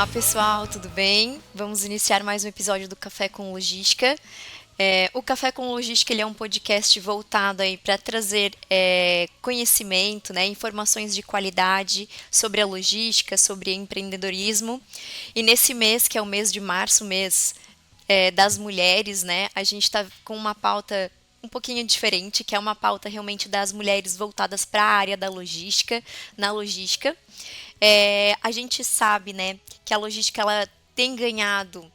Olá pessoal, tudo bem? Vamos iniciar mais um episódio do Café com Logística. O Café com Logística ele é um podcast voltado aí para trazer conhecimento, né, informações de qualidade sobre a logística, sobre empreendedorismo. E nesse mês, que é o mês de março, das mulheres, né, a gente está com uma pauta um pouquinho diferente, que é uma pauta realmente das mulheres voltadas para a área da logística, na logística. A gente sabe, né, que a logística ela tem ganhado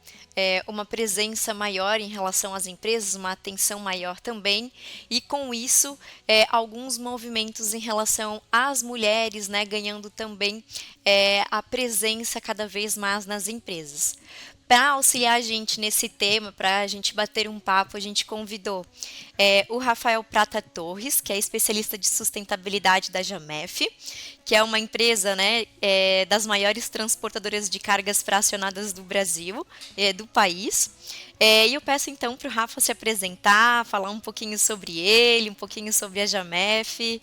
uma presença maior em relação às empresas, uma atenção maior também, e com isso alguns movimentos em relação às mulheres, né, ganhando também a presença cada vez mais nas empresas. Para auxiliar a gente nesse tema, para a gente bater um papo, a gente convidou o Rafael Prata Torres, que é especialista de sustentabilidade da Jamef, que é uma empresa, né, das maiores transportadoras de cargas fracionadas do Brasil, do país. E eu peço então para o Rafa se apresentar, falar um pouquinho sobre ele, um pouquinho sobre a Jamef.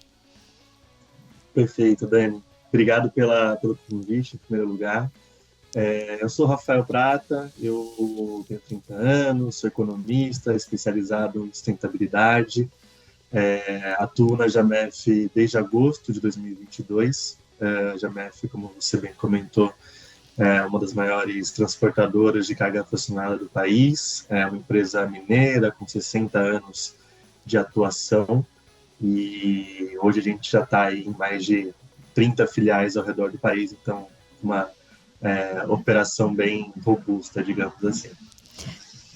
Perfeito, Dani. Obrigado pelo convite, em primeiro lugar. Eu sou Rafael Prata, eu tenho 30 anos, sou economista, especializado em sustentabilidade. Atuo na Jamef desde agosto de 2022. A Jamef, como você bem comentou, é uma das maiores transportadoras de carga fracionada do país. É uma empresa mineira com 60 anos de atuação. E hoje a gente já está em mais de 30 filiais ao redor do país, então uma operação bem robusta, digamos assim.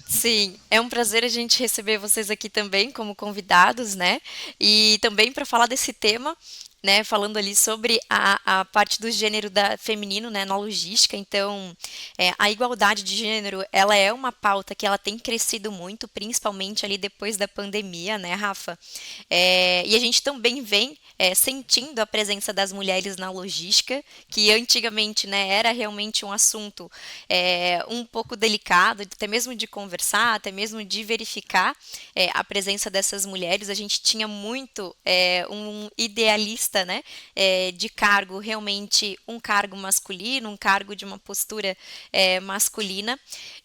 Sim, é um prazer a gente receber vocês aqui também como convidados, né? E também para falar desse tema, né? Falando ali sobre a parte do gênero feminino, né? Na logística. Então, a igualdade de gênero, ela é uma pauta que ela tem crescido muito, principalmente ali depois da pandemia, né, Rafa? E a gente também vem sentindo a presença das mulheres na logística, que antigamente, né, era realmente um assunto um pouco delicado, até mesmo de conversar, até mesmo de verificar a presença dessas mulheres. A gente tinha muito um idealista, né, de cargo, realmente um cargo masculino, um cargo de uma postura masculina.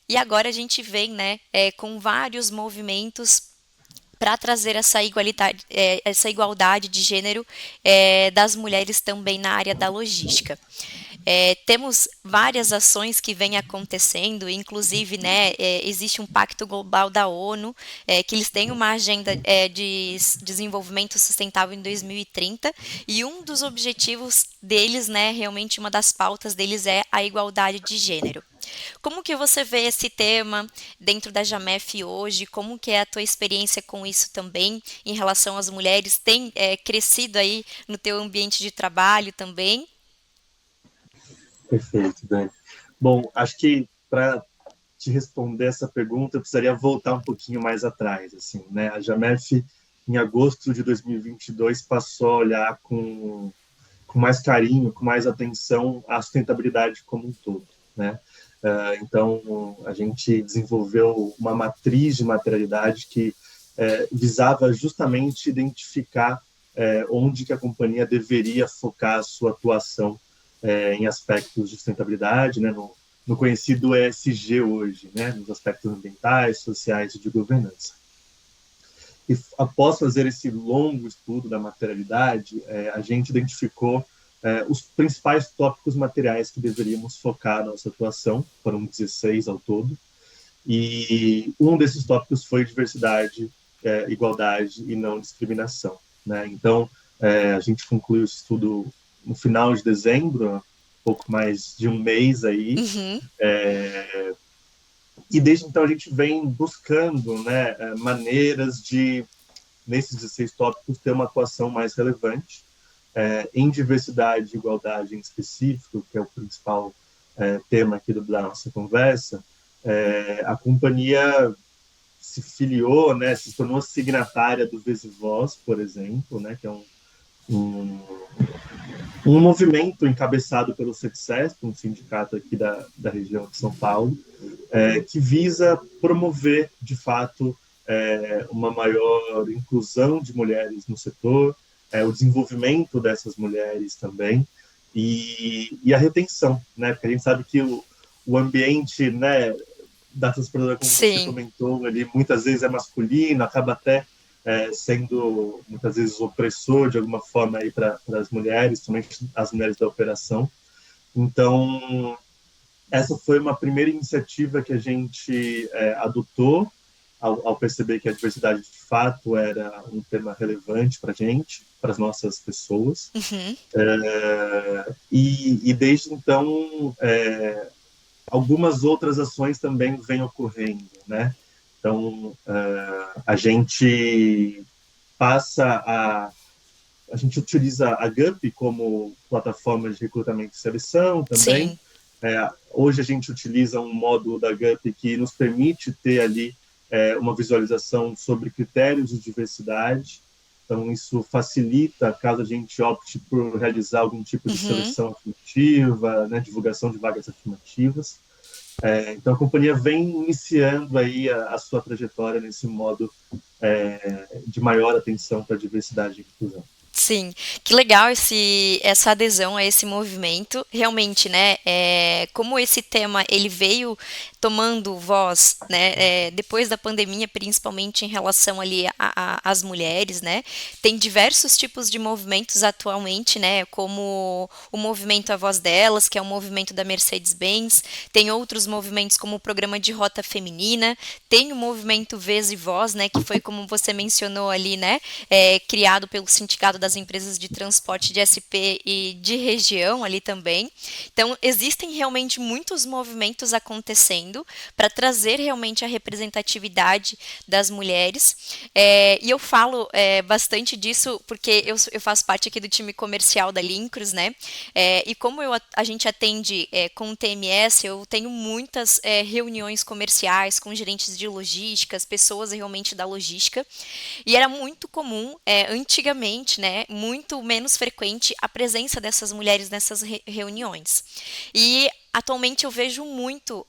E agora a gente vem, né, com vários movimentos para trazer essa igualdade de gênero das mulheres também na área da logística. Temos várias ações que vêm acontecendo, inclusive, né, existe um pacto global da ONU, que eles têm uma agenda de desenvolvimento sustentável em 2030, e um dos objetivos deles, né, realmente uma das pautas deles é a igualdade de gênero. Como que você vê esse tema dentro da Jamef hoje? Como que é a tua experiência com isso também em relação às mulheres? Tem crescido aí no teu ambiente de trabalho também? Perfeito, Dani. Bom, acho que para te responder essa pergunta, eu precisaria voltar um pouquinho mais atrás. Assim, né? A Jamef, em agosto de 2022, passou a olhar com mais carinho, com mais atenção à sustentabilidade como um todo, né? Então, a gente desenvolveu uma matriz de materialidade que visava justamente identificar onde que a companhia deveria focar a sua atuação em aspectos de sustentabilidade, né, no conhecido ESG hoje, né, nos aspectos ambientais, sociais e de governança. E após fazer esse longo estudo da materialidade, a gente identificou os principais tópicos materiais que deveríamos focar na nossa atuação, foram 16 ao todo, e um desses tópicos foi diversidade, igualdade e não discriminação, né? Então, a gente concluiu o estudo no final de dezembro, pouco mais de um mês aí, Uhum. e desde então a gente vem buscando, né, maneiras de, nesses 16 tópicos, ter uma atuação mais relevante. Em diversidade e igualdade em específico, que é o principal tema aqui da nossa conversa, a companhia se filiou, né, se tornou signatária do Vesivoz, por exemplo, né, que é um, um movimento encabeçado pelo SETSESP, um sindicato aqui da região de São Paulo, que visa promover, de fato, uma maior inclusão de mulheres no setor, o desenvolvimento dessas mulheres também, e a retenção, né? Porque a gente sabe que o ambiente, né, da transportadora, como você Sim. comentou, ali muitas vezes é masculino, acaba até sendo muitas vezes opressor de alguma forma aí para as mulheres, somente as mulheres da operação. Então, essa foi uma primeira iniciativa que a gente adotou ao perceber que a diversidade de fato era um tema relevante para a gente, para as nossas pessoas. Uhum. E desde então, algumas outras ações também vêm ocorrendo, né? Então, a gente passa a gente utiliza a GUP como plataforma de recrutamento e seleção também. Sim. Hoje a gente utiliza um módulo da GUP que nos permite ter ali uma visualização sobre critérios de diversidade. Então, isso facilita caso a gente opte por realizar algum tipo de Uhum. seleção afirmativa, né, divulgação de vagas afirmativas. Então, a companhia vem iniciando aí a sua trajetória nesse modo de maior atenção para a diversidade e inclusão. Sim, que legal essa adesão a esse movimento. Realmente, né, como esse tema ele veio tomando voz, né, depois da pandemia, principalmente em relação ali às mulheres, né, tem diversos tipos de movimentos atualmente, né, como o movimento A Voz Delas, que é o movimento da Mercedes-Benz, tem outros movimentos como o programa de Rota Feminina, tem o movimento Vez e Voz, né, que foi como você mencionou ali, né, criado pelo Sindicato das Empresas de Transporte de SP e de região ali também. Então, existem realmente muitos movimentos acontecendo para trazer realmente a representatividade das mulheres. E eu falo bastante disso porque eu faço parte aqui do time comercial da Lincros, né? E como a gente atende com o TMS, eu tenho muitas reuniões comerciais com gerentes de logística, pessoas realmente da logística, e era muito comum, antigamente, né, muito menos frequente a presença dessas mulheres nessas reuniões. E atualmente eu vejo muito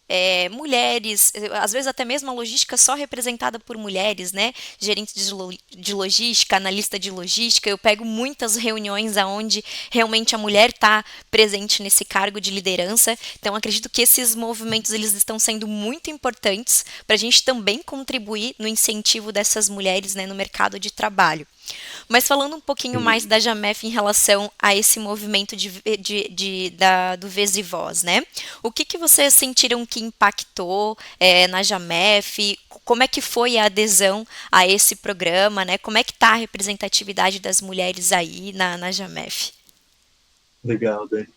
mulheres, às vezes até mesmo a logística só representada por mulheres, né? Gerentes de logística, analista de logística. Eu pego muitas reuniões onde realmente a mulher está presente nesse cargo de liderança. Então acredito que esses movimentos eles estão sendo muito importantes para a gente também contribuir no incentivo dessas mulheres, né, no mercado de trabalho. Mas falando um pouquinho mais da Jamef em relação a esse movimento do Vez e Voz, né? O que vocês sentiram que impactou na Jamef? Como é que foi a adesão a esse programa, né? Como é que está a representatividade das mulheres aí na Jamef? Legal, Dani.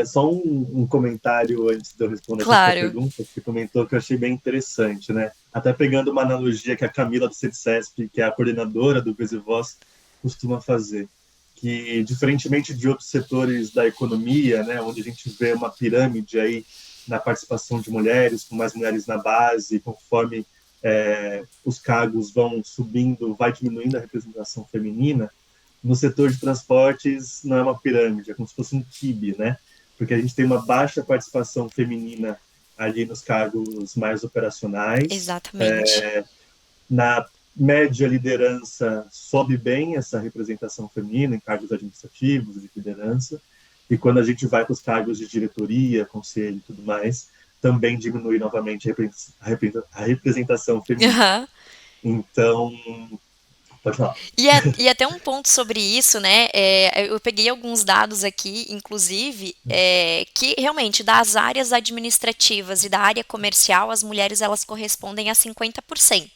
Só um comentário antes de eu responder essa sua Claro. pergunta, que você comentou que eu achei bem interessante, né? Até pegando uma analogia que a Camila do CETCESP, que é a coordenadora do Vez e Voz, costuma fazer, que diferentemente de outros setores da economia, né, onde a gente vê uma pirâmide aí na participação de mulheres, com mais mulheres na base, conforme os cargos vão subindo, vai diminuindo a representação feminina. No setor de transportes não é uma pirâmide, é como se fosse um kibe, né? Porque a gente tem uma baixa participação feminina ali nos cargos mais operacionais. Exatamente. Na média liderança sobe bem essa representação feminina em cargos administrativos de liderança, e quando a gente vai para os cargos de diretoria, conselho e tudo mais, também diminui novamente a representação feminina. Uhum. Então, pode falar. E até um ponto sobre isso, né? Eu peguei alguns dados aqui, inclusive, que realmente das áreas administrativas e da área comercial, as mulheres elas correspondem a 50%.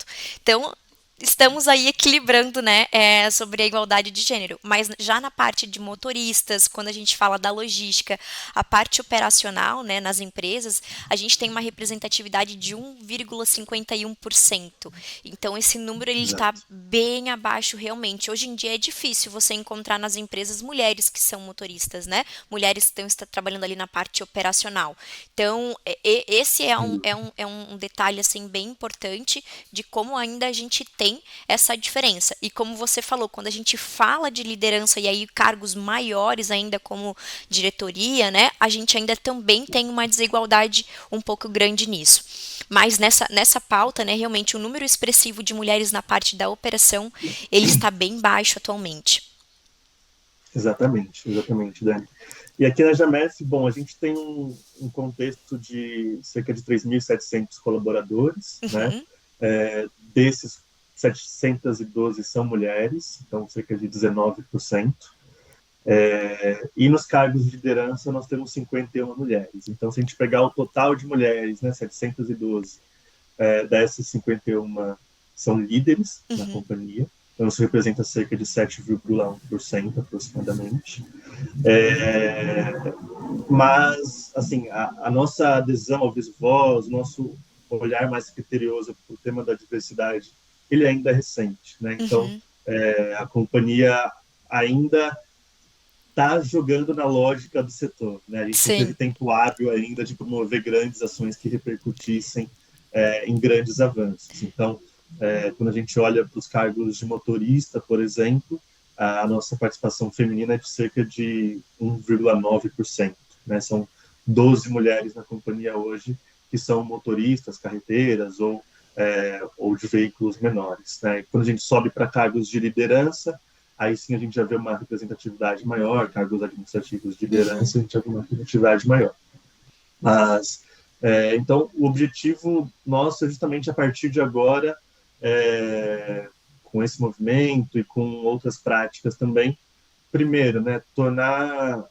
Então, estamos aí equilibrando, né, sobre a igualdade de gênero. Mas já na parte de motoristas, quando a gente fala da logística, a parte operacional, né, nas empresas, a gente tem uma representatividade de 1,51%. Então, esse número ele está Exato. bem abaixo realmente. Hoje em dia é difícil você encontrar nas empresas mulheres que são motoristas, né? Mulheres que estão trabalhando ali na parte operacional. Então, esse é um detalhe assim bem importante de como ainda a gente tem essa diferença. E como você falou, quando a gente fala de liderança e aí cargos maiores ainda como diretoria, né? A gente ainda também tem uma desigualdade um pouco grande nisso. Mas nessa pauta, né, realmente o número expressivo de mulheres na parte da operação, ele está bem baixo atualmente. Exatamente, Dani. E aqui na Jamef, bom, a gente tem um contexto de cerca de 3.700 colaboradores, né? Uhum, Desses, 712 são mulheres, então cerca de 19%. E nos cargos de liderança nós temos 51 mulheres. Então, se a gente pegar o total de mulheres, né, 712, dessas 51 são líderes na uhum, companhia. Então, isso representa cerca de 7,1% aproximadamente. É, mas, assim, a nossa adesão ao Visvoz, o nosso olhar mais criterioso para o tema da diversidade, ele ainda é recente, né? Então, uhum. a companhia ainda está jogando na lógica do setor, né? A gente não teve Sim. tempo hábil ainda de promover grandes ações que repercutissem em grandes avanços. Então, quando a gente olha para os cargos de motorista, por exemplo, a nossa participação feminina é de cerca de 1,9%, né? São 12 mulheres na companhia hoje que são motoristas, carreteiras ou de veículos menores, né? Quando a gente sobe para cargos de liderança, aí sim a gente já vê uma representatividade maior, cargos administrativos de Uhum. liderança, a gente já vê uma representatividade maior. Mas, então, o objetivo nosso é justamente a partir de agora, com esse movimento e com outras práticas também, primeiro, né, tornar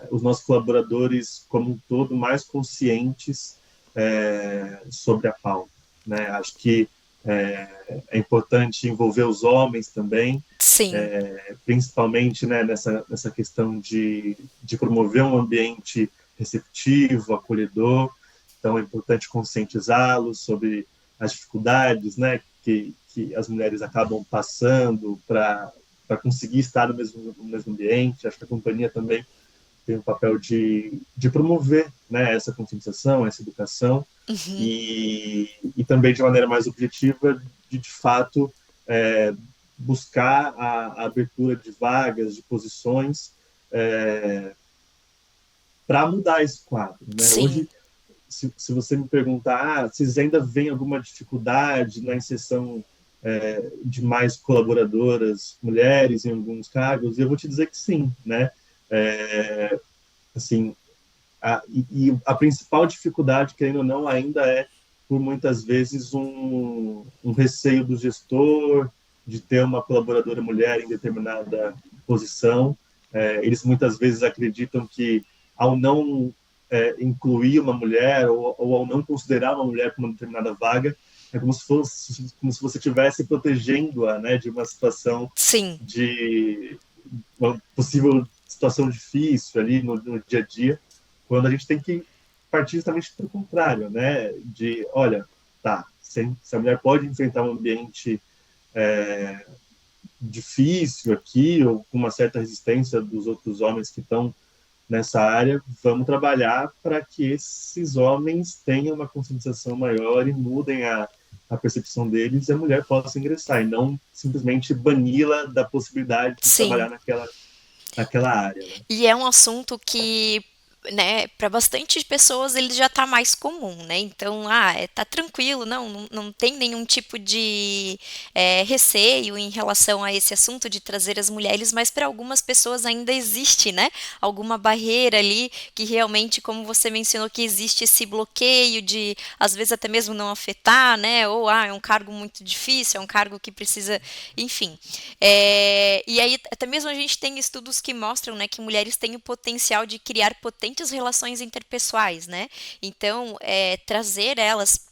os nossos colaboradores como um todo mais conscientes sobre a pauta, né? Acho que é importante envolver os homens também, Sim. principalmente, né, nessa questão de promover um ambiente receptivo, acolhedor. Então, é importante conscientizá-los sobre as dificuldades, né, que as mulheres acabam passando para conseguir estar no mesmo ambiente. Acho que a companhia também tem um papel de promover, né, essa conscientização, essa educação, Uhum. e também de maneira mais objetiva, de fato, é, buscar a abertura de vagas, de posições, para mudar esse quadro. Né? Sim. Hoje, se você me perguntar, vocês ainda veem alguma dificuldade na inserção de mais colaboradoras mulheres em alguns cargos, eu vou te dizer que sim, né? Assim, e a principal dificuldade, querendo ou não, ainda é por muitas vezes um receio do gestor de ter uma colaboradora mulher em determinada posição. Eles muitas vezes acreditam que ao não incluir uma mulher ou ao não considerar uma mulher para uma determinada vaga, é como se você estivesse protegendo-a, né, de uma situação Sim. de uma possível situação difícil ali no dia a dia, quando a gente tem que partir justamente para o contrário, né? De, olha, tá, se a mulher pode enfrentar um ambiente difícil aqui, ou com uma certa resistência dos outros homens que estão nessa área, vamos trabalhar para que esses homens tenham uma conscientização maior e mudem a percepção deles e a mulher possa ingressar, e não simplesmente bani-la da possibilidade de Sim. trabalhar naquela área. Né? E é um assunto que, né, para bastante pessoas ele já tá mais comum, né? Então, tá tranquilo, não tem nenhum tipo de receio em relação a esse assunto de trazer as mulheres, mas para algumas pessoas ainda existe, né, alguma barreira ali que realmente, como você mencionou, que existe esse bloqueio de, às vezes, até mesmo não afetar, né? Ou, é um cargo muito difícil, é um cargo que precisa, enfim. E aí, até mesmo a gente tem estudos que mostram, né, que mulheres têm o potencial de criar potentes relações interpessoais, né? Então, trazer elas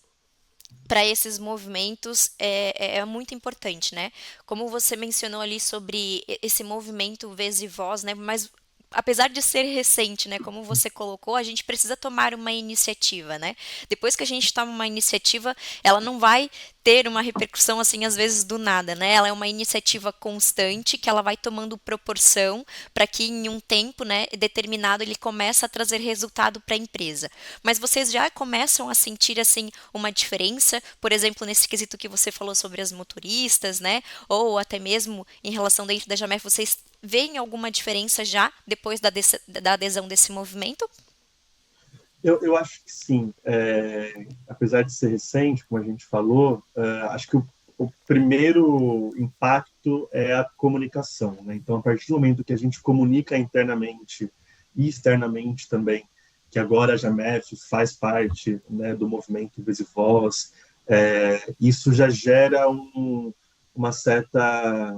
para esses movimentos é muito importante, né? Como você mencionou ali sobre esse movimento Vez e Voz, né? Mas apesar de ser recente, né? Como você colocou, a gente precisa tomar uma iniciativa, né? Depois que a gente toma uma iniciativa, ela não vai ter uma repercussão assim às vezes do nada, né? Ela é uma iniciativa constante que ela vai tomando proporção para que em um tempo, né, determinado ele começa a trazer resultado para a empresa. Mas vocês já começam a sentir assim uma diferença, por exemplo, nesse quesito que você falou sobre as motoristas, né? Ou até mesmo em relação dentro da Jamef, vocês veem alguma diferença já depois da adesão desse movimento? Eu acho que sim. Apesar de ser recente, como a gente falou, acho que o primeiro impacto é a comunicação. Né? Então, a partir do momento que a gente comunica internamente e externamente também, que agora a Jamef faz parte, né, do movimento Vez e Voz, isso já gera uma certa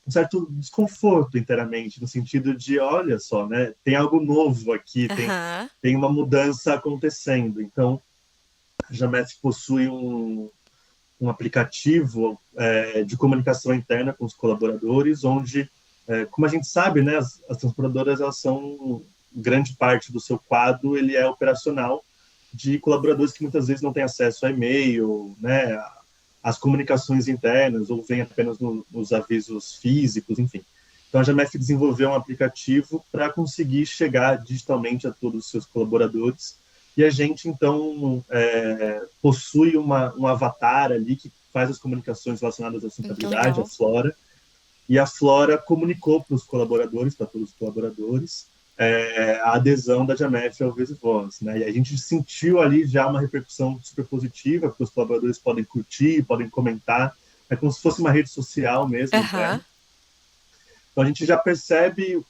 um certo desconforto inteiramente, no sentido de, olha só, né, tem algo novo aqui, Aham. tem uma mudança acontecendo. Então, a Jamef possui um aplicativo de comunicação interna com os colaboradores, onde, como a gente sabe, né, as transportadoras, elas são, grande parte do seu quadro, ele é operacional, de colaboradores que muitas vezes não têm acesso a e-mail, né, as comunicações internas, ou vem apenas nos avisos físicos, enfim. Então, a Jamef desenvolveu um aplicativo para conseguir chegar digitalmente a todos os seus colaboradores. E a gente, então, possui um avatar ali que faz as comunicações relacionadas à Que sustentabilidade, a legal. Flora, e a Flora comunicou para os colaboradores, para todos os colaboradores, a adesão da Jamef ao Vez e Voz, né? E a gente sentiu ali já uma repercussão super positiva, porque os colaboradores podem curtir, podem comentar, é como se fosse uma rede social mesmo Aham. interna. Então a gente já percebe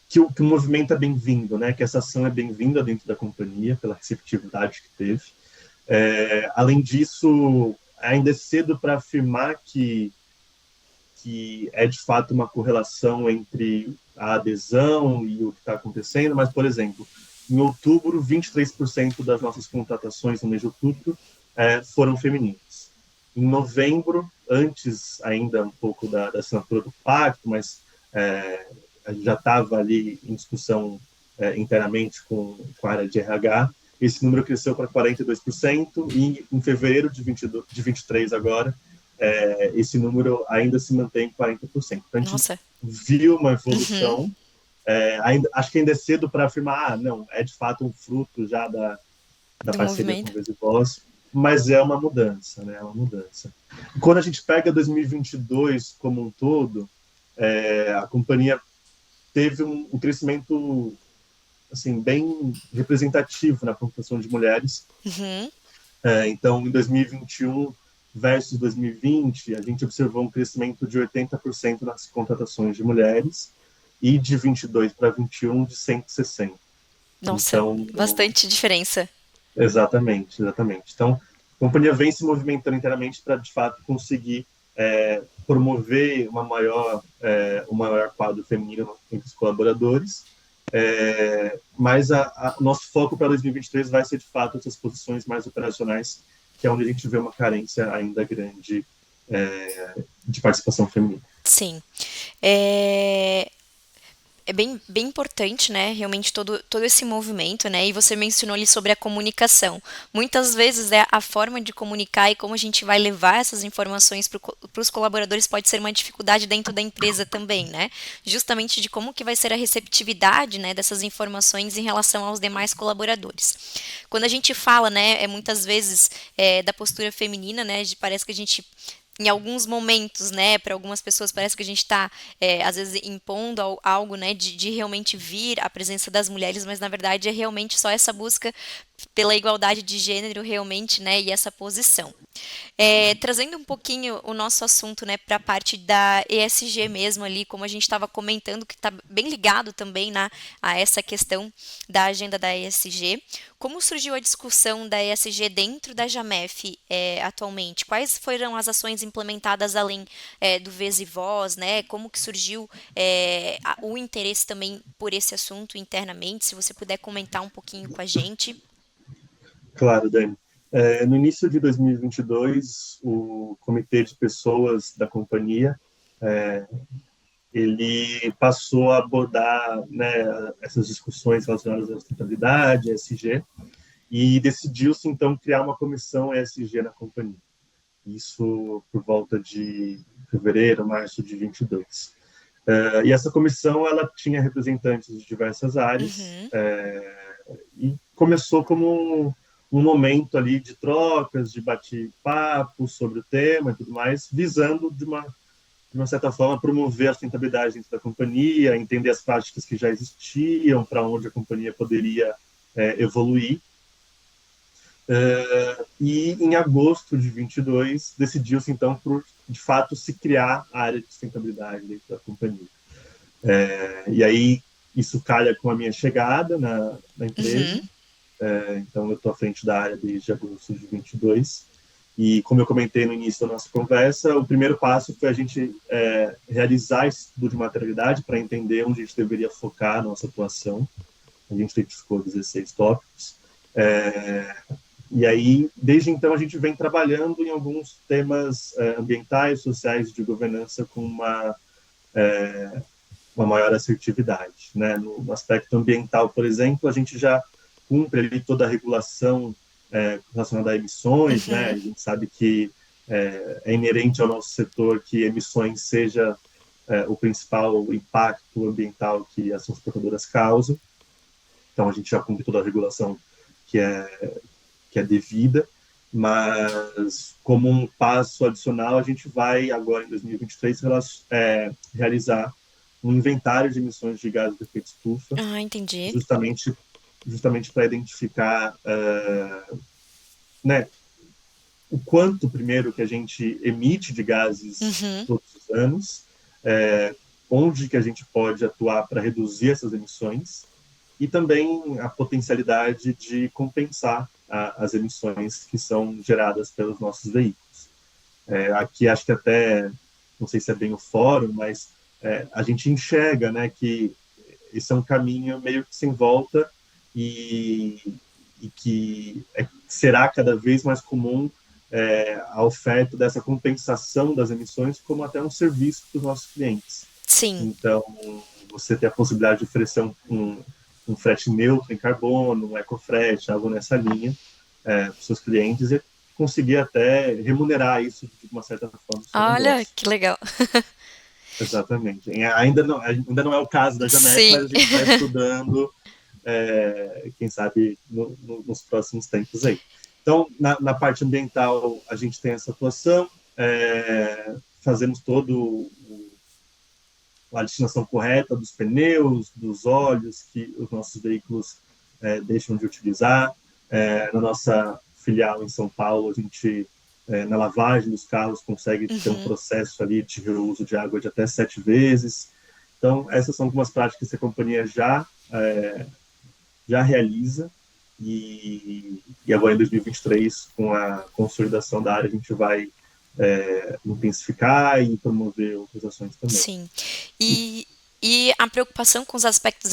que o movimento é bem-vindo, né? Que essa ação é bem-vinda dentro da companhia pela receptividade que teve. Além disso, ainda é cedo para afirmar que é de fato uma correlação entre a adesão e o que está acontecendo, mas, por exemplo, em outubro, 23% das nossas contratações no mês de outubro foram femininas. Em novembro, antes ainda um pouco da assinatura do pacto, mas a gente já estava ali em discussão internamente com a área de RH, esse número cresceu para 42%, e em fevereiro de 23 agora, esse número ainda se mantém em 40%. Então, a gente Nossa. viu uma Uhum. evolução, acho que ainda é cedo para afirmar, não, é de fato um fruto já da Do parceria com movimento. o Vez e Voz, mas é uma mudança, né? É uma mudança. Quando a gente pega 2022 como um todo, a companhia teve um crescimento assim bem representativo na contratação de mulheres. Uhum. Então, em 2021 versus 2020, a gente observou um crescimento de 80% nas contratações de mulheres e de 22 para 21 de 160. Nossa, Então, bastante diferença. exatamente, exatamente. Então, a companhia vem se movimentando inteiramente para, de fato, conseguir promover um maior quadro feminino entre os colaboradores. Mas o nosso foco para 2023 vai ser, de fato, essas posições mais operacionais, que é onde a gente vê uma carência ainda grande de participação feminina. Sim. É, é bem importante, né? Realmente todo esse movimento, né? E você mencionou ali sobre a comunicação. Muitas vezes a forma de comunicar e como a gente vai levar essas informações para os colaboradores pode ser uma dificuldade dentro da empresa também, né? Justamente de como que vai ser a receptividade, né, dessas informações em relação aos demais colaboradores. Quando a gente fala, né, muitas vezes da postura feminina, né, parece que a gente em alguns momentos, né, para algumas pessoas parece que a gente está, às vezes, impondo algo, né, de realmente vir a presença das mulheres, mas na verdade é realmente só essa busca pela igualdade de gênero, realmente, né, e essa posição. Trazendo um pouquinho o nosso assunto, né, para a parte da ESG mesmo ali, como a gente estava comentando, que está bem ligado também a essa questão da agenda da ESG. Como surgiu a discussão da ESG dentro da Jamef atualmente? Quais foram as ações implementadas além do Vez e Voz, né? Como que surgiu o interesse também por esse assunto internamente? Se você puder comentar um pouquinho com a gente. Claro, Dani. No início de 2022, o comitê de pessoas da companhia ele passou a abordar, né, essas discussões relacionadas à sustentabilidade, ESG, e decidiu-se então criar uma comissão ESG na companhia. Isso por volta de fevereiro, março de 22. E essa comissão ela tinha representantes de diversas áreas, Uhum. e começou como um momento ali de trocas, de bate-papo sobre o tema e tudo mais, visando de uma certa forma promover a sustentabilidade dentro da companhia, entender as práticas que já existiam, para onde a companhia poderia evoluir. E em agosto de 22 decidiu-se então por de fato se criar a área de sustentabilidade dentro da companhia. E aí isso calha com a minha chegada na empresa. Uhum. Então eu estou à frente da área desde agosto de 22. E como eu comentei no início da nossa conversa, o primeiro passo foi a gente realizar esse estudo de materialidade para entender onde a gente deveria focar a nossa atuação. A gente identificou 16 tópicos. E aí, desde então, a gente vem trabalhando em alguns temas ambientais, sociais e de governança com uma maior assertividade. Né? No aspecto ambiental, por exemplo, a gente já cumpre ali toda a regulação relacionada a emissões, né? A Uhum. gente sabe que é inerente ao nosso setor que emissões seja o principal impacto ambiental que as transportadoras causam. Então, a gente já cumpre toda a regulação que é devida, mas como um passo adicional, a gente vai agora em 2023 realizar um inventário de emissões de gases de efeito estufa, Ah, entendi. justamente para identificar né, o quanto, primeiro, que a gente emite de gases Uhum. todos os anos, onde que a gente pode atuar para reduzir essas emissões, e também a potencialidade de compensar as emissões que são geradas pelos nossos veículos. Aqui acho que até, não sei se é bem o fórum, mas a gente enxerga, né, que esse é um caminho meio que sem volta e, e que será cada vez mais comum a oferta dessa compensação das emissões como até um serviço para os nossos clientes. Sim. Então, você ter a possibilidade de oferecer um frete neutro em carbono, um ecofrete, algo nessa linha, para os seus clientes e conseguir até remunerar isso de uma certa forma no seu Olha, negócio. que legal. Exatamente. Ainda não é o caso da Jamef, Sim. mas a gente está estudando, quem sabe, nos próximos tempos aí. Então, na parte ambiental, a gente tem essa atuação, fazemos todo a destinação correta dos pneus, dos óleos que os nossos veículos deixam de utilizar. Na nossa filial em São Paulo, a gente, na lavagem dos carros, consegue ter um Uhum. processo ali de reuso de água de até 7 vezes. Então, essas são algumas práticas que a companhia já realiza. E agora, em 2023, com a consolidação da área, a gente vai intensificar e promover outras ações também. Sim. E, e a preocupação com os aspectos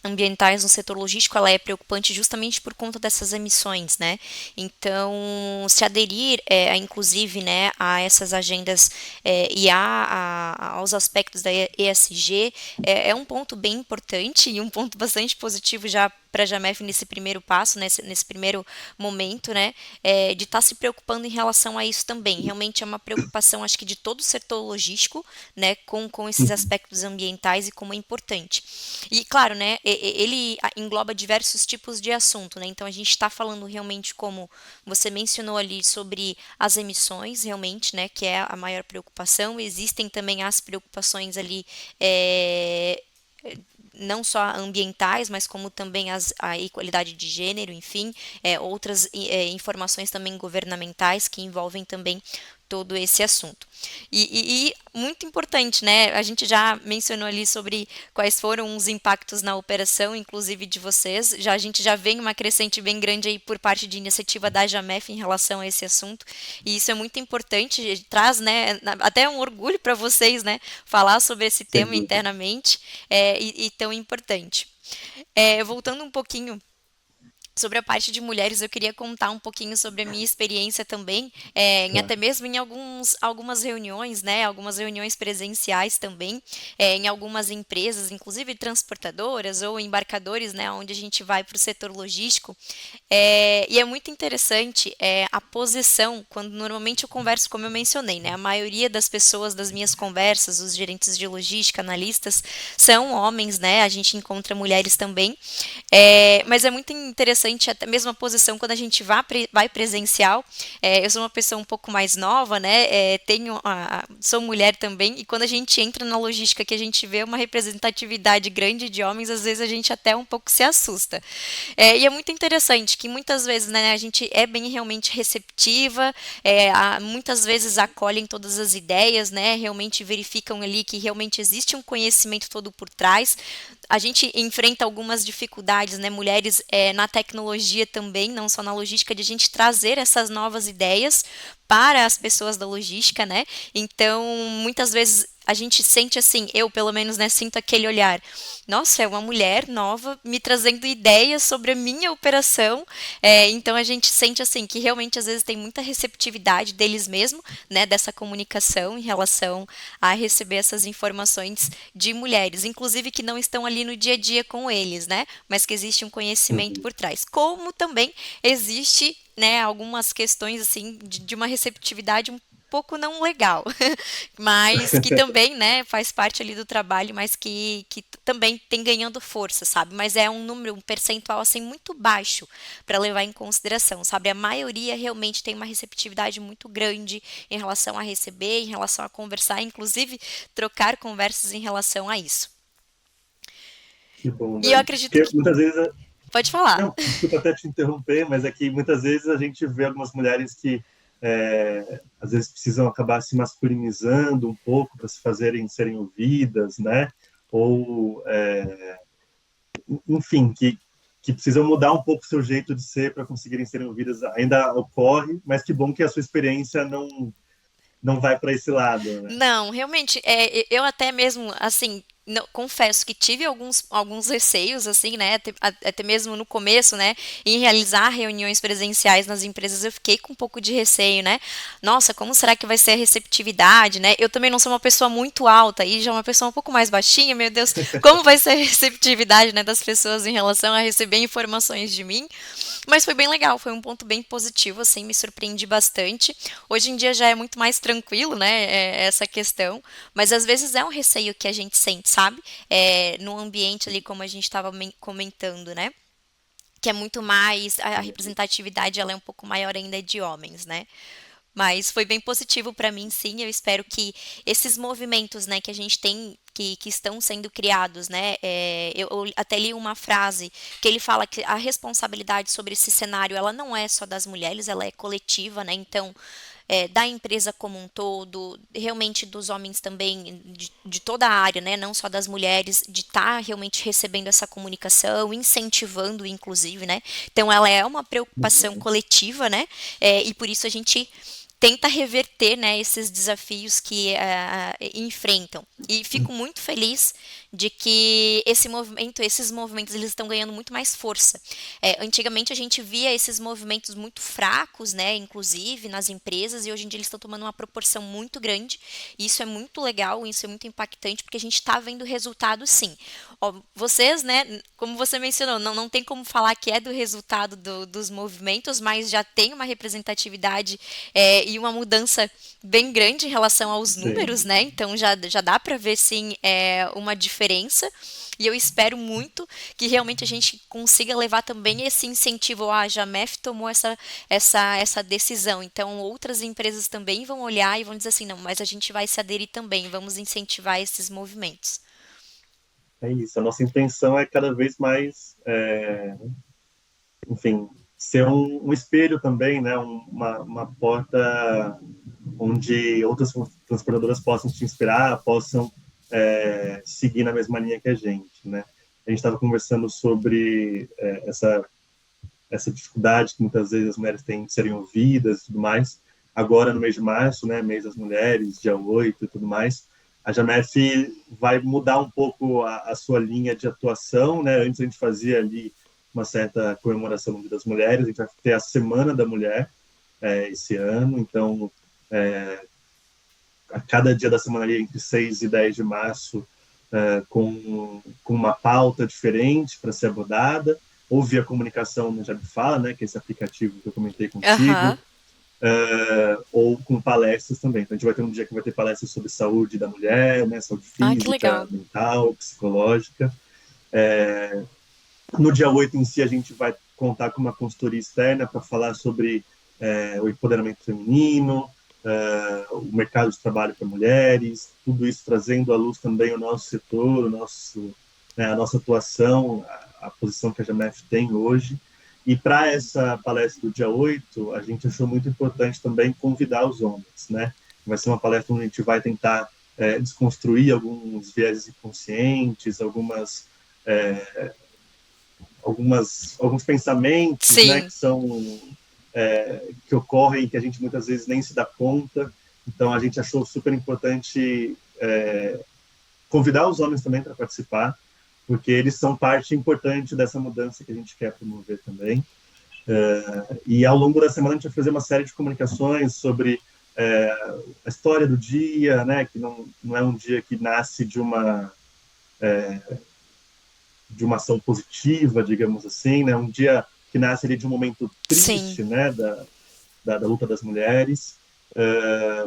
ambientais no setor logístico, ela é preocupante justamente por conta dessas emissões, né? Então, se aderir, inclusive, né, a essas agendas e aos aspectos da ESG, é um ponto bem importante e um ponto bastante positivo já para a Jamef nesse primeiro passo, nesse primeiro momento, né, de estar se preocupando em relação a isso também. Realmente é uma preocupação, acho que de todo o setor logístico, né, com esses aspectos ambientais e como é importante. E claro, né, ele engloba diversos tipos de assunto, né? Então a gente está falando realmente como você mencionou ali sobre as emissões, realmente, né, que é a maior preocupação. Existem também as preocupações ali não só ambientais, mas como também a equalidade de gênero, enfim, outras informações também governamentais que envolvem também todo esse assunto. E muito importante, né? A gente já mencionou ali sobre quais foram os impactos na operação, inclusive de vocês. A gente já vê uma crescente bem grande aí por parte de iniciativa da Jamef em relação a esse assunto. E isso é muito importante, traz, né, até um orgulho para vocês, né, falar sobre esse Sem tema dúvida. internamente e tão importante. Voltando um pouquinho sobre a parte de mulheres, eu queria contar um pouquinho sobre a minha experiência também, Claro. até mesmo em algumas reuniões, né, algumas reuniões presenciais também, em algumas empresas, inclusive transportadoras ou embarcadores, né, onde a gente vai para o setor logístico, e é muito interessante a posição, quando normalmente eu converso, como eu mencionei, né? A maioria das pessoas das minhas conversas, os gerentes de logística, analistas, são homens, né? A gente encontra mulheres também. Mas é muito interessante interessante até mesmo a posição quando a gente vai presencial. Eu sou uma pessoa um pouco mais nova, né? Sou mulher também, e quando a gente entra na logística que a gente vê uma representatividade grande de homens, às vezes a gente até um pouco se assusta. E é muito interessante que muitas vezes, né, a gente é bem realmente receptiva, muitas vezes acolhem todas as ideias, né, realmente verificam ali que realmente existe um conhecimento todo por trás. A gente enfrenta algumas dificuldades, né, mulheres na tecnologia também, não só na logística, de a gente trazer essas novas ideias para as pessoas da logística, né? Então, muitas vezes a gente sente assim, eu pelo menos, né, sinto aquele olhar. Nossa, é uma mulher nova me trazendo ideias sobre a minha operação. Então a gente sente assim que realmente às vezes tem muita receptividade deles mesmo, né, dessa comunicação em relação a receber essas informações de mulheres, inclusive que não estão ali no dia a dia com eles, né, mas que existe um conhecimento Uhum. por trás. Como também existe, né, algumas questões assim de uma receptividade um pouco não legal, mas que também, né, faz parte ali do trabalho, mas que também tem ganhando força, sabe? Mas é um número, um percentual assim muito baixo para levar em consideração, sabe? A maioria realmente tem uma receptividade muito grande em relação a receber, em relação a conversar, inclusive trocar conversas em relação a isso. Que bom, E eu Dani. acredito Porque que muitas vezes, pode falar. não, desculpa até te interromper, mas é que muitas vezes a gente vê algumas mulheres que às vezes precisam acabar se masculinizando um pouco para se fazerem serem ouvidas, né? Ou, enfim, que precisam mudar um pouco o seu jeito de ser para conseguirem serem ouvidas. Ainda ocorre, mas que bom que a sua experiência não vai para esse lado, né? Não, realmente, eu até mesmo, assim, confesso que tive alguns receios, assim, né, até mesmo no começo, né, em realizar reuniões presenciais nas empresas, eu fiquei com um pouco de receio, né, nossa, como será que vai ser a receptividade, né, eu também não sou uma pessoa muito alta, e já uma pessoa um pouco mais baixinha, meu Deus, como vai ser a receptividade, né, das pessoas em relação a receber informações de mim, mas foi bem legal, foi um ponto bem positivo, assim, me surpreendi bastante. Hoje em dia já é muito mais tranquilo, né, essa questão, mas às vezes é um receio que a gente sente, sabe? No ambiente ali, como a gente estava comentando, né? Que é muito mais, a representatividade ela é um pouco maior ainda de homens, né? Mas foi bem positivo para mim, sim. Eu espero que esses movimentos, né, que a gente tem, que estão sendo criados, né, eu até li uma frase que ele fala que a responsabilidade sobre esse cenário, ela não é só das mulheres, ela é coletiva, né, então, da empresa como um todo, realmente dos homens também, de toda a área, né, não só das mulheres, de estar realmente recebendo essa comunicação, incentivando, inclusive, né, então ela é uma preocupação Uhum. coletiva, né, e por isso a gente tenta reverter, né, esses desafios que enfrentam. E fico muito feliz de que esses movimentos, eles estão ganhando muito mais força. Antigamente a gente via esses movimentos muito fracos, né, inclusive nas empresas, e hoje em dia eles estão tomando uma proporção muito grande. E isso é muito legal, isso é muito impactante, porque a gente está vendo resultado, sim. Ó, vocês, né, como você mencionou, não tem como falar que é do resultado dos movimentos, mas já tem uma representatividade e uma mudança bem grande em relação aos Sim. números, né? Então já dá para ver sim uma diferença. E eu espero muito que realmente a gente consiga levar também esse incentivo. A Jamef tomou essa decisão. Então, outras empresas também vão olhar e vão dizer assim: não, mas a gente vai se aderir também, vamos incentivar esses movimentos. É isso. A nossa intenção é cada vez mais, enfim, ser um espelho também, né? Uma porta onde outras transportadoras possam te inspirar, possam seguir na mesma linha que a gente, né? A gente estava conversando sobre essa dificuldade que muitas vezes as mulheres têm de serem ouvidas e tudo mais. Agora, no mês de março, né, mês das mulheres, dia 8 e tudo mais, a Jamef vai mudar um pouco a sua linha de atuação, né? Antes a gente fazia ali uma certa comemoração do Dia das Mulheres, a gente vai ter a Semana da Mulher esse ano, então a cada dia da semana ali, entre 6 e 10 de março, com uma pauta diferente para ser abordada, ou via comunicação no Jabfala, né, que é esse aplicativo que eu comentei contigo, Aham. ou com palestras também. Então, a gente vai ter um dia que vai ter palestras sobre saúde da mulher, né, saúde Ah, que física, legal. mental, psicológica. No dia 8 em si, a gente vai contar com uma consultoria externa para falar sobre o empoderamento feminino, o mercado de trabalho para mulheres, tudo isso trazendo à luz também o nosso setor, a nossa atuação, a posição que a GMF tem hoje. E para essa palestra do dia 8, a gente achou muito importante também convidar os homens, né? Vai ser uma palestra onde a gente vai tentar desconstruir alguns vieses inconscientes, alguns pensamentos, né, Sim. que são que ocorrem, que a gente muitas vezes nem se dá conta. Então a gente achou super importante convidar os homens também para participar, porque eles são parte importante dessa mudança que a gente quer promover também. E ao longo da semana a gente vai fazer uma série de comunicações sobre a história do dia, né, que não é um dia que nasce de uma ação positiva, digamos assim, né, um dia que nasce ali de um momento Sim. triste, né, da luta das mulheres.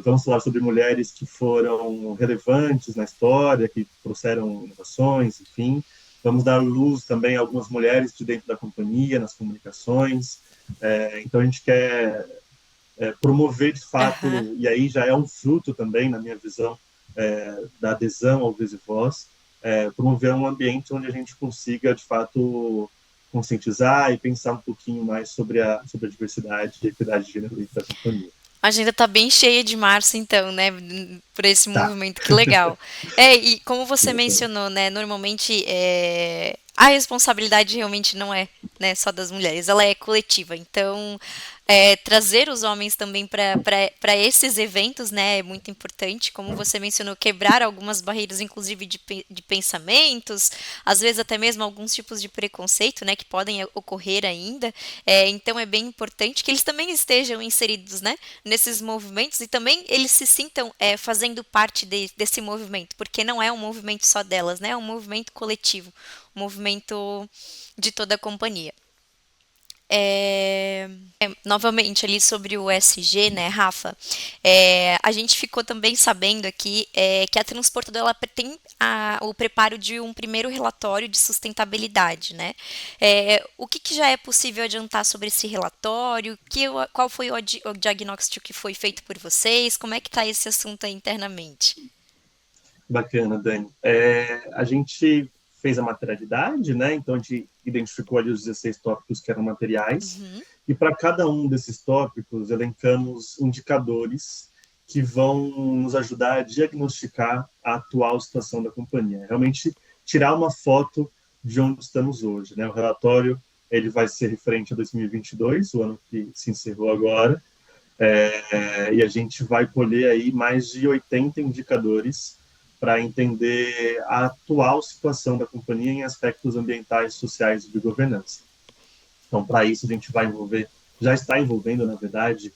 Vamos falar sobre mulheres que foram relevantes na história, que trouxeram inovações, enfim. Vamos dar luz também a algumas mulheres de dentro da companhia, nas comunicações. Então, a gente quer promover, de Aham. fato, e aí já é um fruto também, na minha visão, da adesão ao Visivoz, promover um ambiente onde a gente consiga, de fato, conscientizar e pensar um pouquinho mais sobre a diversidade e equidade de gênero dentro da companhia. A agenda tá bem cheia de março, então, né? Por esse Tá. movimento, que legal. E como Que você bacana. mencionou, né? Normalmente a responsabilidade realmente não é, né, só das mulheres, ela é coletiva. Então, trazer os homens também para esses eventos, né, é muito importante. Como você mencionou, quebrar algumas barreiras, inclusive de pensamentos, às vezes até mesmo alguns tipos de preconceito, né, que podem ocorrer ainda. Então, é bem importante que eles também estejam inseridos, né, nesses movimentos e também eles se sintam fazendo parte desse movimento, porque não é um movimento só delas, né? É um movimento coletivo, um movimento de toda a companhia. Novamente ali sobre o SG, né, Rafa? A gente ficou também sabendo aqui que a transportadora ela tem o preparo de um primeiro relatório de sustentabilidade, né? O que já é possível adiantar sobre esse relatório? Qual foi o diagnóstico que foi feito por vocês? Como é que está esse assunto aí internamente? Bacana, Dani. A gente fez a materialidade, né? Então a gente identificou ali os 16 tópicos que eram materiais, Uhum. e para cada um desses tópicos elencamos indicadores que vão nos ajudar a diagnosticar a atual situação da companhia. Realmente tirar uma foto de onde estamos hoje, né? O relatório ele vai ser referente a 2022, o ano que se encerrou agora, e a gente vai colher aí mais de 80 indicadores para entender a atual situação da companhia em aspectos ambientais, sociais e de governança. Então, para isso, a gente vai envolver, já está envolvendo, na verdade,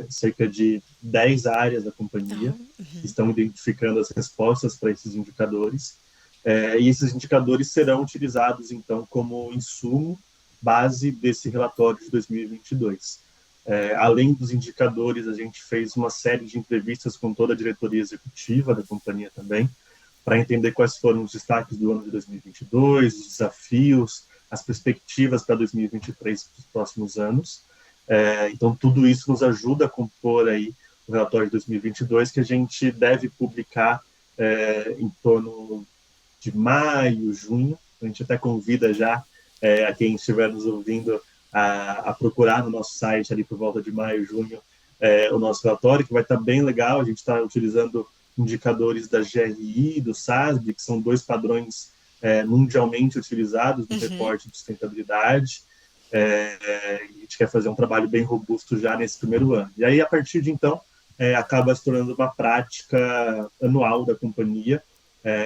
cerca de 10 áreas da companhia que Uhum. estão identificando as respostas para esses indicadores. E esses indicadores serão utilizados, então, como insumo base desse relatório de 2022. Além dos indicadores, a gente fez uma série de entrevistas com toda a diretoria executiva da companhia também, para entender quais foram os destaques do ano de 2022, os desafios, as perspectivas para 2023 para os próximos anos. Então, tudo isso nos ajuda a compor aí o relatório de 2022, que a gente deve publicar em torno de maio, junho. A gente até convida já a quem estiver nos ouvindo a procurar no nosso site ali por volta de maio, junho, o nosso relatório, que vai estar bem legal. A gente está utilizando indicadores da GRI, do SASB, que são dois padrões mundialmente utilizados no Uhum. reporte de sustentabilidade. A gente quer fazer um trabalho bem robusto já nesse primeiro ano. E aí, a partir de então, acaba se tornando uma prática anual da companhia,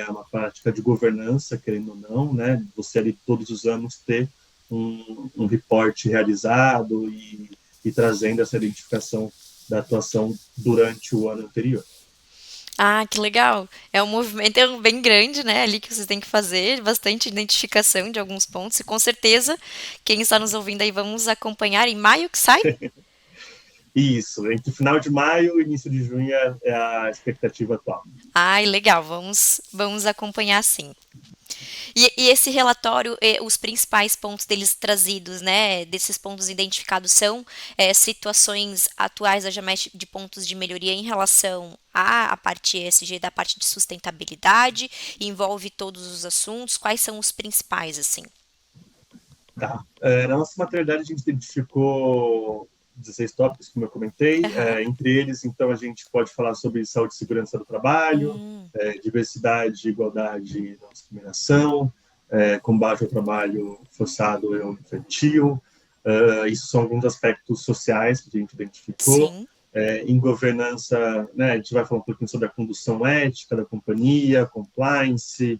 uma prática de governança, querendo ou não, né? Você ali todos os anos ter um reporte realizado e trazendo essa identificação da atuação durante o ano anterior. Ah, que legal. É um movimento bem grande, né, ali que vocês têm que fazer, bastante identificação de alguns pontos, e com certeza quem está nos ouvindo aí vamos acompanhar em maio que sai? Isso, entre final de maio e início de junho é a expectativa atual. Ai, legal, vamos acompanhar sim. E esse relatório, os principais pontos deles trazidos, né, desses pontos identificados são situações atuais da Jamest de pontos de melhoria em relação à parte ESG, da parte de sustentabilidade, envolve todos os assuntos, quais são os principais, assim? Tá. Na nossa maternidade, a gente identificou 16 tópicos, como eu comentei. Aham. Entre eles, então, a gente pode falar sobre saúde e segurança do trabalho, Hum, diversidade, igualdade e não discriminação, combate ao trabalho forçado e infantil. Isso são alguns aspectos sociais que a gente identificou. sim, Em governança, né, a gente vai falar um pouquinho sobre a condução ética da companhia, compliance,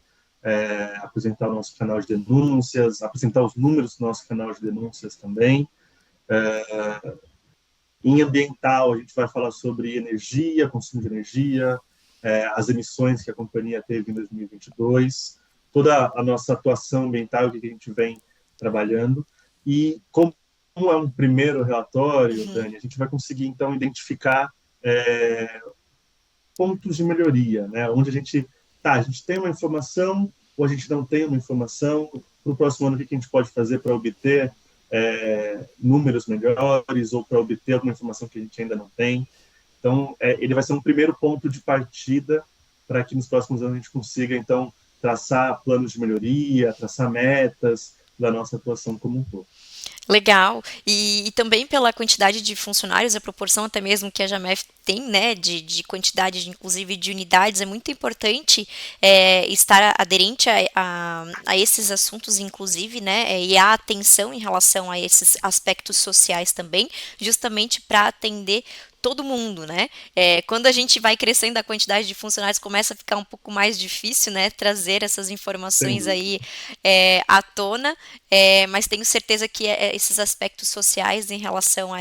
apresentar o nosso canal de denúncias, apresentar os números do nosso canal de denúncias também. Em ambiental, a gente vai falar sobre energia, consumo de energia, as emissões que a companhia teve em 2022, toda a nossa atuação ambiental que a gente vem trabalhando. E como é um primeiro relatório, uhum, Dani, a gente vai conseguir, então, identificar pontos de melhoria, né? Onde a gente tem uma informação ou a gente não tem uma informação, para o próximo ano o que a gente pode fazer para obter números melhores ou para obter alguma informação que a gente ainda não tem. Então, ele vai ser um primeiro ponto de partida para que nos próximos anos a gente consiga, então, traçar planos de melhoria, traçar metas da nossa atuação como um todo. legal. E também pela quantidade de funcionários, a proporção até mesmo que a Jamef tem, né, de quantidade, inclusive de unidades, é muito importante estar aderente a esses assuntos, inclusive, né, e a atenção em relação a esses aspectos sociais também, justamente para atender todo mundo, né? Quando a gente vai crescendo a quantidade de funcionários, começa a ficar um pouco mais difícil, né, trazer essas Sem informações dúvida. aí à tona, mas tenho certeza que esses aspectos sociais em relação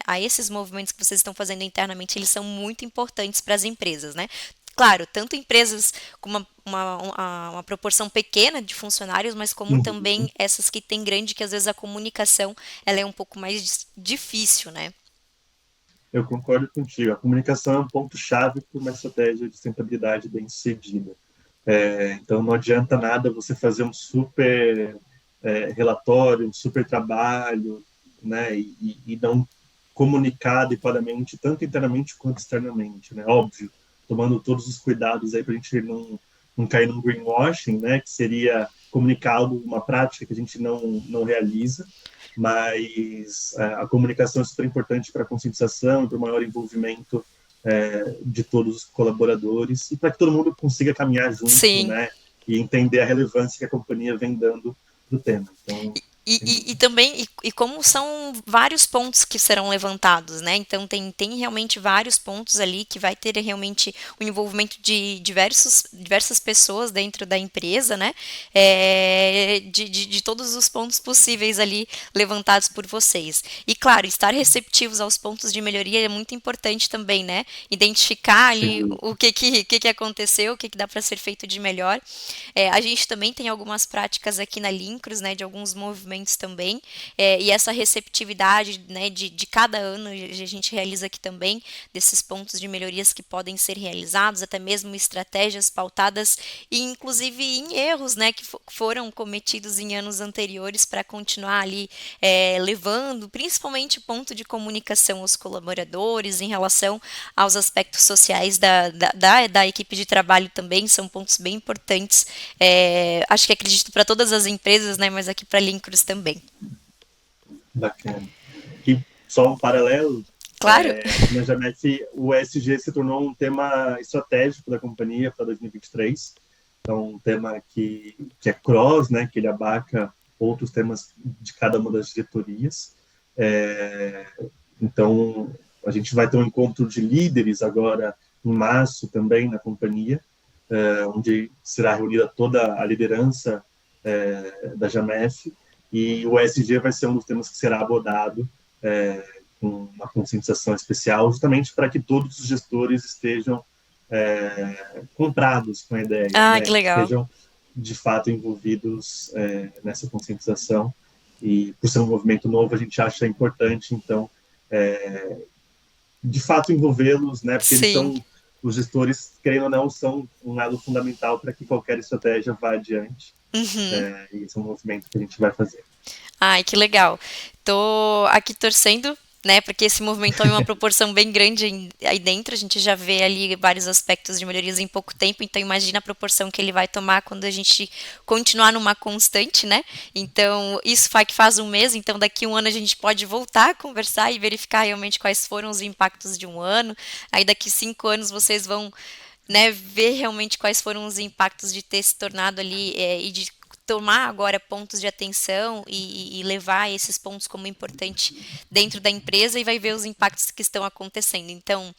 a esses movimentos que vocês estão fazendo internamente, eles são muito importantes para as empresas, né? Claro, tanto empresas com uma proporção pequena de funcionários, mas como também Uhum. essas que têm grande, que às vezes a comunicação ela é um pouco mais difícil, né? Eu concordo contigo. A comunicação é um ponto-chave para uma estratégia de sustentabilidade bem sucedida. Então, não adianta nada você fazer um super relatório, um super trabalho, né, e não comunicar adequadamente, tanto internamente quanto externamente, né? Óbvio, tomando todos os cuidados aí para a gente não cair no greenwashing, né, que seria comunicar algo, uma prática que a gente não realiza, mas a comunicação é super importante para a conscientização e para o maior envolvimento de todos os colaboradores e para que todo mundo consiga caminhar junto, Sim. né, e entender a relevância que a companhia vem dando do tema. Então, E, sem e dúvida. também, como são vários pontos que serão levantados, né? Então tem realmente vários pontos ali que vai ter realmente o envolvimento de diversas pessoas dentro da empresa, né? De todos os pontos possíveis ali levantados por vocês. E claro, estar receptivos aos pontos de melhoria é muito importante também, né? Identificar Sem ali dúvida. o que aconteceu, o que dá para ser feito de melhor. A gente também tem algumas práticas aqui na Lincros, né, de alguns movimentos também, e essa receptividade, né, de cada ano a gente realiza aqui também, desses pontos de melhorias que podem ser realizados, até mesmo estratégias pautadas, e inclusive em erros, né, que foram cometidos em anos anteriores para continuar ali levando, principalmente o ponto de comunicação aos colaboradores em relação aos aspectos sociais da equipe de trabalho também, são pontos bem importantes acho que acredito para todas as empresas, né? Mas aqui para a Lincruz também. Bacana. E só um paralelo, Claro. aqui na Jamef, o ESG se tornou um tema estratégico da companhia para 2023. Então, um tema que é cross, né, que ele abarca outros temas de cada uma das diretorias. É, então, a gente vai ter um encontro de líderes agora em março também na companhia, onde será reunida toda a liderança da Jamef, e o ESG vai ser um dos temas que será abordado com uma conscientização especial, justamente para que todos os gestores estejam comprados com a ideia, Ah, né? que legal. Estejam de fato envolvidos nessa conscientização. E por ser um movimento novo, a gente acha importante, então, de fato envolvê-los, né? Porque eles Sim. são os gestores, querendo ou não, são um lado fundamental para que qualquer estratégia vá adiante. Uhum. E esse é um movimento que a gente vai fazer. Ai, que legal. Tô aqui torcendo, né, porque esse movimento tome uma proporção bem grande aí dentro. A gente já vê ali vários aspectos de melhorias em pouco tempo, então imagina a proporção que ele vai tomar quando a gente continuar numa constante, né? Então, isso faz um mês, então daqui um ano a gente pode voltar a conversar e verificar realmente quais foram os impactos de um ano. Aí daqui 5 anos vocês vão, né, ver realmente quais foram os impactos de ter se tornado ali e de tomar agora pontos de atenção e levar esses pontos como importante dentro da empresa e vai ver os impactos que estão acontecendo. Então,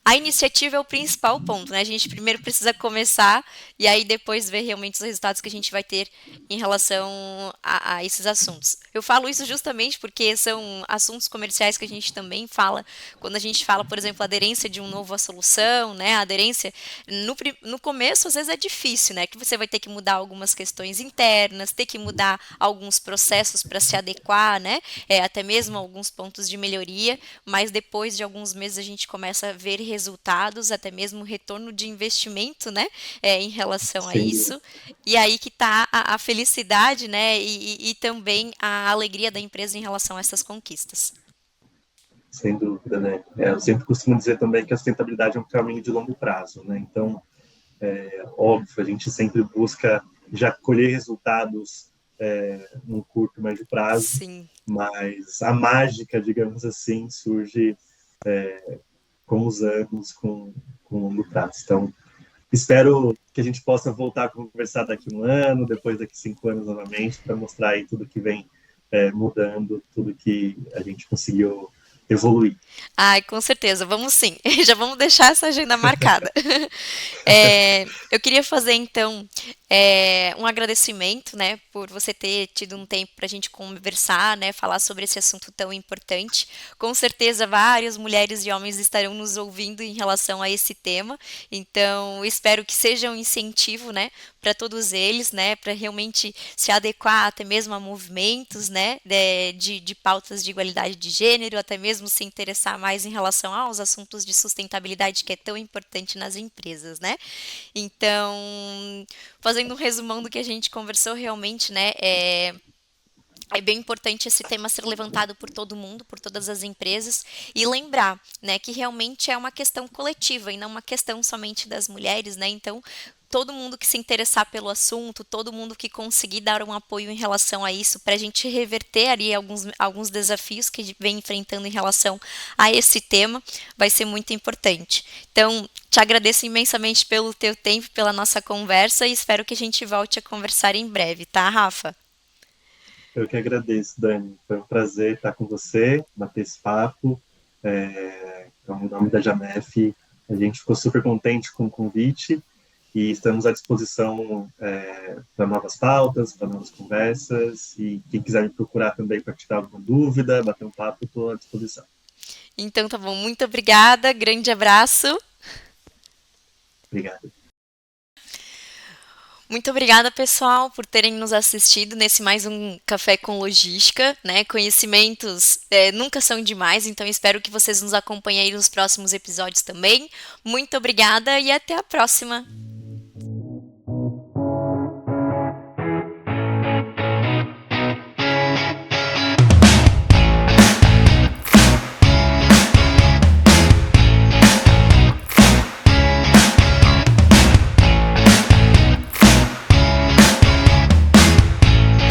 a iniciativa é o principal ponto, né? A gente primeiro precisa começar e aí depois ver realmente os resultados que a gente vai ter em relação a esses assuntos. Eu falo isso justamente porque são assuntos comerciais que a gente também fala quando a gente fala, por exemplo, a aderência de um novo à solução, né? A aderência no começo, às vezes, é difícil, né? Que você vai ter que mudar algumas questões internas, ter que mudar alguns processos para se adequar, né? Até mesmo alguns pontos de melhoria, mas depois de alguns meses a gente começa a ver resultados, até mesmo retorno de investimento, né? Em relação a Sem dúvida, isso. E aí que está a felicidade, né? E também a alegria da empresa em relação a essas conquistas. sem dúvida, né? Eu sempre costumo dizer também que a sustentabilidade é um caminho de longo prazo, né? Então, óbvio, a gente sempre busca já colher resultados num curto, médio prazo, Sim. mas a mágica, digamos assim, surge com os anos, com o longo prazo. Então, espero que a gente possa voltar a conversar daqui um ano, depois daqui 5 anos novamente, para mostrar aí tudo que vem mudando, tudo que a gente conseguiu evoluir. Ai, com certeza, vamos sim. Já vamos deixar essa agenda marcada. Eu queria fazer então um agradecimento, né, por você ter tido um tempo para a gente conversar, né, falar sobre esse assunto tão importante. Com certeza, várias mulheres e homens estarão nos ouvindo em relação a esse tema. Então, espero que seja um incentivo, né, para todos eles, né, para realmente se adequar até mesmo a movimentos, né, de pautas de igualdade de gênero, até mesmo se interessar mais em relação aos assuntos de sustentabilidade que é tão importante nas empresas, né? Então, fazendo um resumão do que a gente conversou realmente, né, é bem importante esse tema ser levantado por todo mundo, por todas as empresas, e lembrar, né, que realmente é uma questão coletiva e não uma questão somente das mulheres, né? Então, todo mundo que se interessar pelo assunto, todo mundo que conseguir dar um apoio em relação a isso, para a gente reverter ali alguns desafios que a gente vem enfrentando em relação a esse tema, vai ser muito importante. Então, te agradeço imensamente pelo teu tempo, pela nossa conversa e espero que a gente volte a conversar em breve, tá, Rafa? Eu que agradeço, Dani. Foi um prazer estar com você, bater esse papo. Então, em nome da Jamef, a gente ficou super contente com o convite e estamos à disposição para novas pautas, para novas conversas. E quem quiser me procurar também para tirar alguma dúvida, bater um papo, estou à disposição. Então tá bom, muito obrigada, grande abraço. Obrigado. Muito obrigada, pessoal, por terem nos assistido nesse mais um Café com Logística, né? Conhecimentos nunca são demais, então espero que vocês nos acompanhem aí nos próximos episódios também. Muito obrigada e até a próxima!